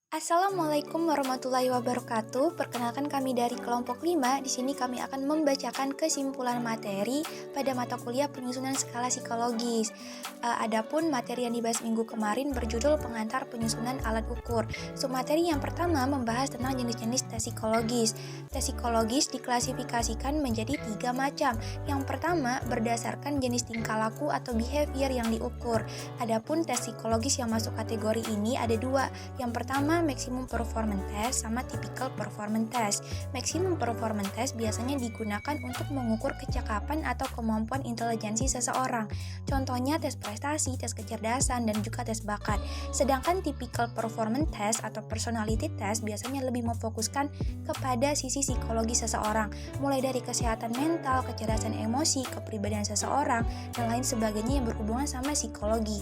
Assalamualaikum warahmatullahi wabarakatuh. Perkenalkan kami dari kelompok 5. Di sini kami akan membacakan kesimpulan materi pada mata kuliah penyusunan skala psikologis. Adapun materi yang dibahas minggu kemarin berjudul pengantar penyusunan alat ukur. Materi yang pertama membahas tentang jenis-jenis tes psikologis. Tes psikologis diklasifikasikan menjadi 3 macam. Yang pertama berdasarkan jenis tingkah laku atau behavior yang diukur. Adapun tes psikologis yang masuk kategori ini ada 2. Yang pertama maximum performance test sama typical performance test. Maximum performance test biasanya digunakan untuk mengukur kecakapan atau kemampuan intelijensi seseorang. Contohnya tes prestasi, tes kecerdasan, dan juga tes bakat. Sedangkan typical performance test atau personality test biasanya lebih memfokuskan kepada sisi psikologi seseorang, mulai dari kesehatan mental, kecerdasan emosi, kepribadian seseorang, dan lain sebagainya yang berhubungan sama psikologi.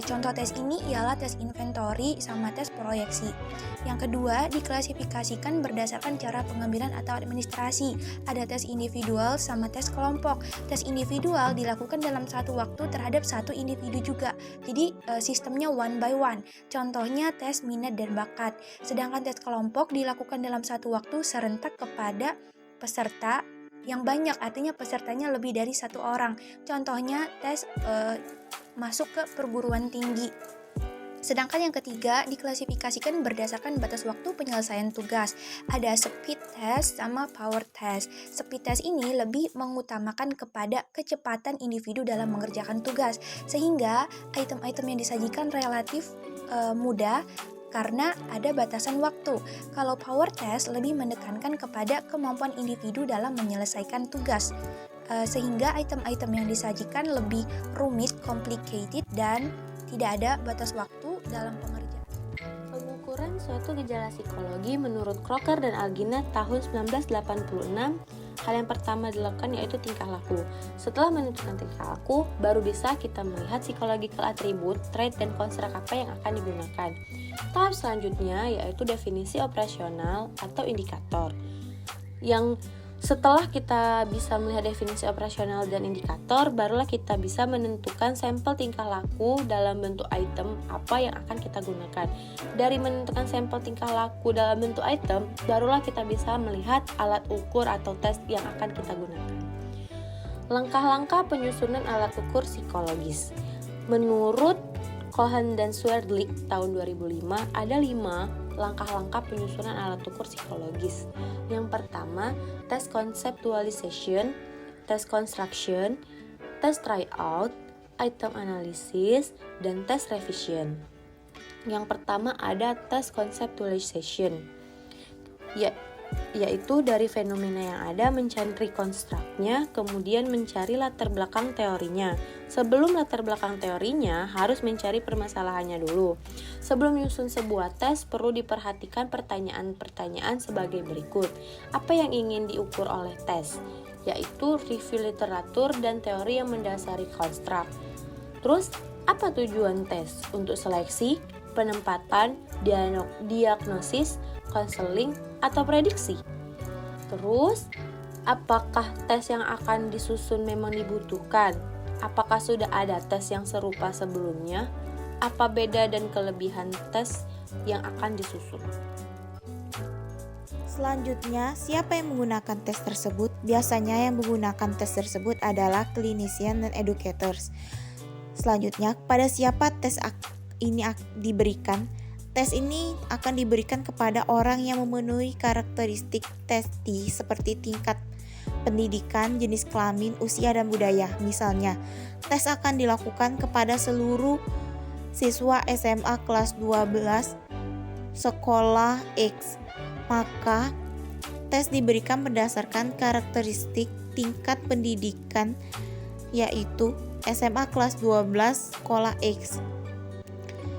Contoh tes ini ialah tes inventory sama tes proyeksi. Yang kedua, diklasifikasikan berdasarkan cara pengambilan atau administrasi. Ada tes individual sama tes kelompok. Tes individual dilakukan dalam satu waktu terhadap satu individu juga. Jadi sistemnya one by one. Contohnya tes minat dan bakat. Sedangkan tes kelompok dilakukan dalam satu waktu serentak kepada peserta yang banyak, artinya pesertanya lebih dari satu orang. Contohnya tes masuk ke perguruan tinggi. Sedangkan yang ketiga diklasifikasikan berdasarkan batas waktu penyelesaian tugas. Ada speed test sama power test. Speed test ini lebih mengutamakan kepada kecepatan individu dalam mengerjakan tugas, sehingga item-item yang disajikan relatif mudah karena ada batasan waktu. Kalau power test lebih menekankan kepada kemampuan individu dalam menyelesaikan tugas, sehingga item-item yang disajikan lebih rumit, complicated, dan tidak ada batas waktu dalam pengerjaan. Pengukuran suatu gejala psikologi menurut Crocker dan Algina tahun 1986, hal yang pertama dilakukan yaitu tingkah laku. Setelah menentukan tingkah laku, baru bisa kita melihat psychological attribute, trait, dan konstruk apa yang akan digunakan. Tahap selanjutnya yaitu definisi operasional atau indikator. Yang setelah kita bisa melihat definisi operasional dan indikator, barulah kita bisa menentukan sampel tingkah laku dalam bentuk item apa yang akan kita gunakan. Dari menentukan sampel tingkah laku dalam bentuk item, barulah kita bisa melihat alat ukur atau tes yang akan kita gunakan. Langkah-langkah penyusunan alat ukur psikologis. Menurut Cohen dan Swerdlik tahun 2005, ada 5 langkah-langkah penyusunan alat ukur psikologis. Yang pertama, tes conceptualization, tes construction, tes tryout, item analysis, dan tes revision. Yang pertama ada tes conceptualization, yaitu dari fenomena yang ada mencari konstruknya, kemudian mencari latar belakang teorinya. Sebelum latar belakang teorinya, harus mencari permasalahannya dulu. Sebelum menyusun sebuah tes, perlu diperhatikan pertanyaan-pertanyaan sebagai berikut. Apa yang ingin diukur oleh tes? Yaitu review literatur dan teori yang mendasari konstruk. Terus, apa tujuan tes? Untuk seleksi, penempatan, diagnosis, konseling, atau prediksi. Terus, apakah tes yang akan disusun memang dibutuhkan? Apakah sudah ada tes yang serupa sebelumnya? Apa beda dan kelebihan tes yang akan disusun? Selanjutnya, siapa yang menggunakan tes tersebut? Biasanya yang menggunakan tes tersebut adalah clinician dan educators. Selanjutnya, kepada siapa tes ini diberikan? Tes ini akan diberikan kepada orang yang memenuhi karakteristik tes seperti tingkat pendidikan, jenis kelamin, usia, dan budaya. Misalnya, tes akan dilakukan kepada seluruh siswa SMA kelas 12 sekolah X. Maka, tes diberikan berdasarkan karakteristik tingkat pendidikan, yaitu SMA kelas 12 sekolah X.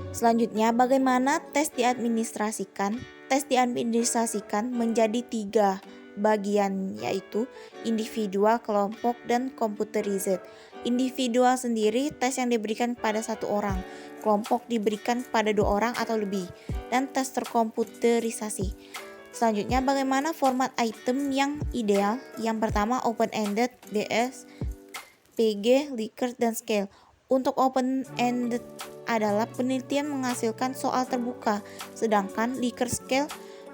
Selanjutnya, bagaimana tes diadministrasikan? Tes diadministrasikan menjadi 3 bagian, yaitu individual, kelompok, dan computerized. Individual sendiri tes yang diberikan pada 1 orang, kelompok diberikan pada 2 orang atau lebih, dan tes terkomputerisasi. Selanjutnya, bagaimana format item yang ideal? Yang pertama, open-ended, BS, PG, Likert, dan scale. Untuk open-ended adalah penelitian menghasilkan soal terbuka, sedangkan Likert scale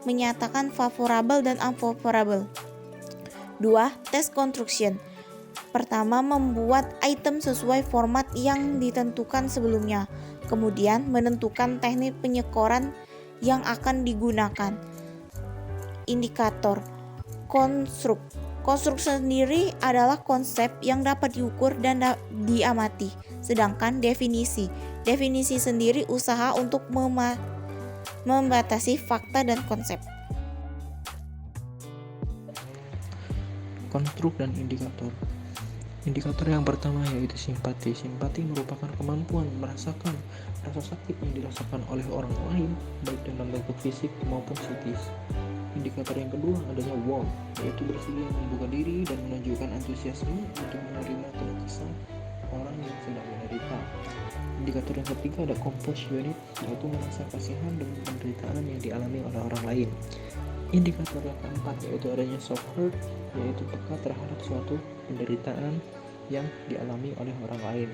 menyatakan favorable dan unfavorable. 2. Test construction. Pertama, membuat item sesuai format yang ditentukan sebelumnya. Kemudian, menentukan teknik penyekoran yang akan digunakan. Indikator. Konstruk. Konstruk sendiri adalah konsep yang dapat diukur dan diamati. Sedangkan definisi. Definisi sendiri usaha untuk membatasi fakta dan konsep. Konstruk dan indikator. Indikator yang pertama yaitu simpati. Simpati merupakan kemampuan merasakan rasa sakit yang dirasakan oleh orang lain, baik dalam bentuk fisik maupun psikis. Indikator yang kedua adanya warmth, yaitu bersedia membuka diri dan menunjukkan antusiasme untuk menerima keluh kesah orang yang sedang menderita. Indikator yang ketiga ada compassion unit, yaitu merasa kasihan dengan penderitaan yang dialami oleh orang lain. Indikator yang keempat yaitu adanya soft hurt, yaitu peka terhadap suatu penderitaan yang dialami oleh orang lain.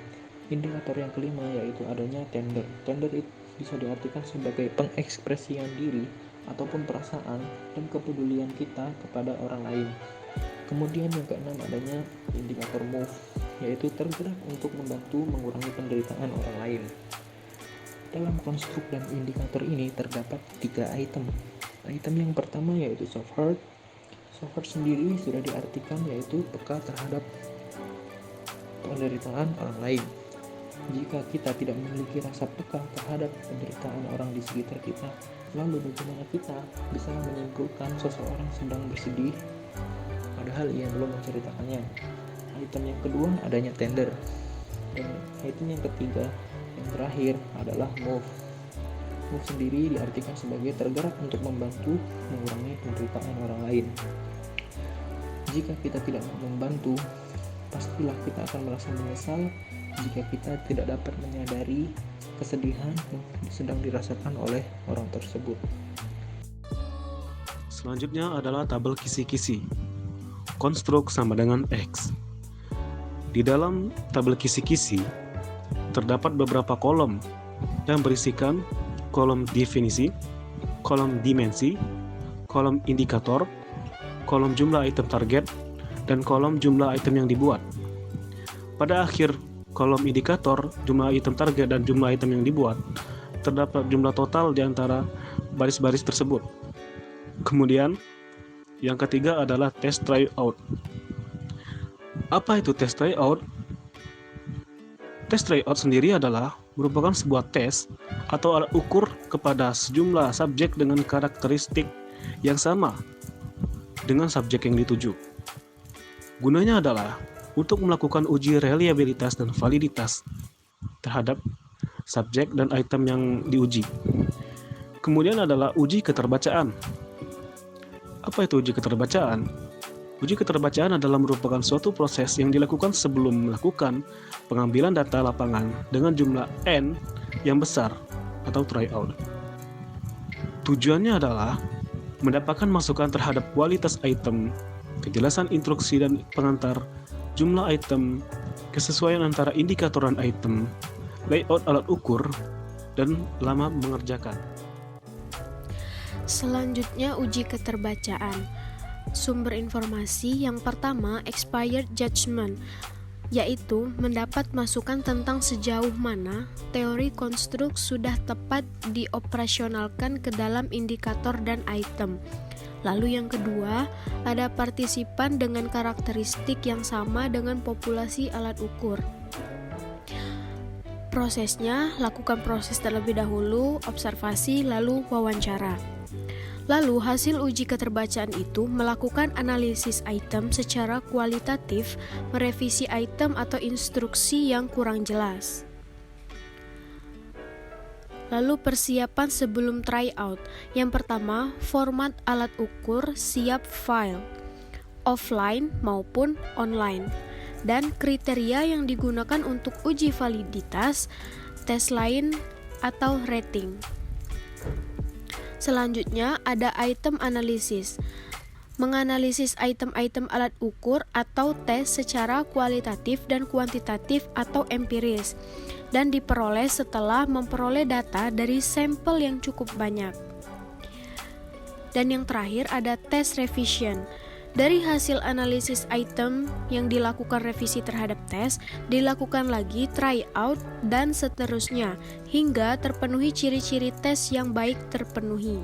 Indikator yang kelima yaitu adanya tender. Tender itu bisa diartikan sebagai pengekspresian diri ataupun perasaan dan kepedulian kita kepada orang lain. Kemudian yang keenam adanya indikator move, yaitu tergerak untuk membantu mengurangi penderitaan orang lain. Dalam konstruk dan indikator ini terdapat 3 item. Item yang pertama yaitu soft hurt. Soft hurt sendiri sudah diartikan yaitu peka terhadap penderitaan orang lain. Jika kita tidak memiliki rasa peka terhadap penderitaan orang di sekitar kita, lalu bagaimana kita bisa menyimpulkan seseorang sedang bersedih padahal ia belum menceritakannya. Item yang kedua adanya tender. Dan item yang ketiga yang terakhir adalah move. Move sendiri diartikan sebagai tergerak untuk membantu mengurangi penderitaan orang lain. Jika kita tidak membantu, pastilah kita akan merasa menyesal jika kita tidak dapat menyadari kesedihan yang sedang dirasakan oleh orang tersebut. Selanjutnya adalah tabel kisi-kisi. Konstruk sama dengan X. Di dalam tabel kisi-kisi terdapat beberapa kolom yang berisikan kolom definisi, kolom dimensi, kolom indikator, kolom jumlah item target, dan kolom jumlah item yang dibuat. Pada akhir kolom indikator, jumlah item target, dan jumlah item yang dibuat, terdapat jumlah total di antara baris-baris tersebut. Kemudian, yang ketiga adalah test tryout. Apa itu test tryout? Test tryout sendiri adalah merupakan sebuah tes atau alat ukur kepada sejumlah subjek dengan karakteristik yang sama dengan subjek yang dituju. Gunanya adalah untuk melakukan uji reliabilitas dan validitas terhadap subjek dan item yang diuji. Kemudian adalah uji keterbacaan. Apa itu uji keterbacaan? Uji keterbacaan adalah merupakan suatu proses yang dilakukan sebelum melakukan pengambilan data lapangan dengan jumlah N yang besar atau tryout. Tujuannya adalah mendapatkan masukan terhadap kualitas item, kejelasan instruksi dan pengantar, jumlah item, kesesuaian antara indikator dan item, layout alat ukur, dan lama mengerjakan. Selanjutnya uji keterbacaan. Sumber informasi yang pertama expired judgment, yaitu mendapat masukan tentang sejauh mana teori konstruk sudah tepat dioperasionalkan ke dalam indikator dan item. Lalu yang kedua, ada partisipan dengan karakteristik yang sama dengan populasi alat ukur. Prosesnya, lakukan proses terlebih dahulu, observasi, lalu wawancara. Lalu hasil uji keterbacaan itu melakukan analisis item secara kualitatif, merevisi item atau instruksi yang kurang jelas. Lalu persiapan sebelum tryout. Yang pertama, format alat ukur siap file, offline maupun online. Dan kriteria yang digunakan untuk uji validitas, tes lain atau rating. Selanjutnya ada item analisis. menganalisis item-item alat ukur atau tes secara kualitatif dan kuantitatif atau empiris, dan diperoleh setelah memperoleh data dari sampel yang cukup banyak. Dan yang terakhir ada tes revision. Dari hasil analisis item yang dilakukan revisi terhadap tes, dilakukan lagi try out dan seterusnya hingga terpenuhi ciri-ciri tes yang baik terpenuhi.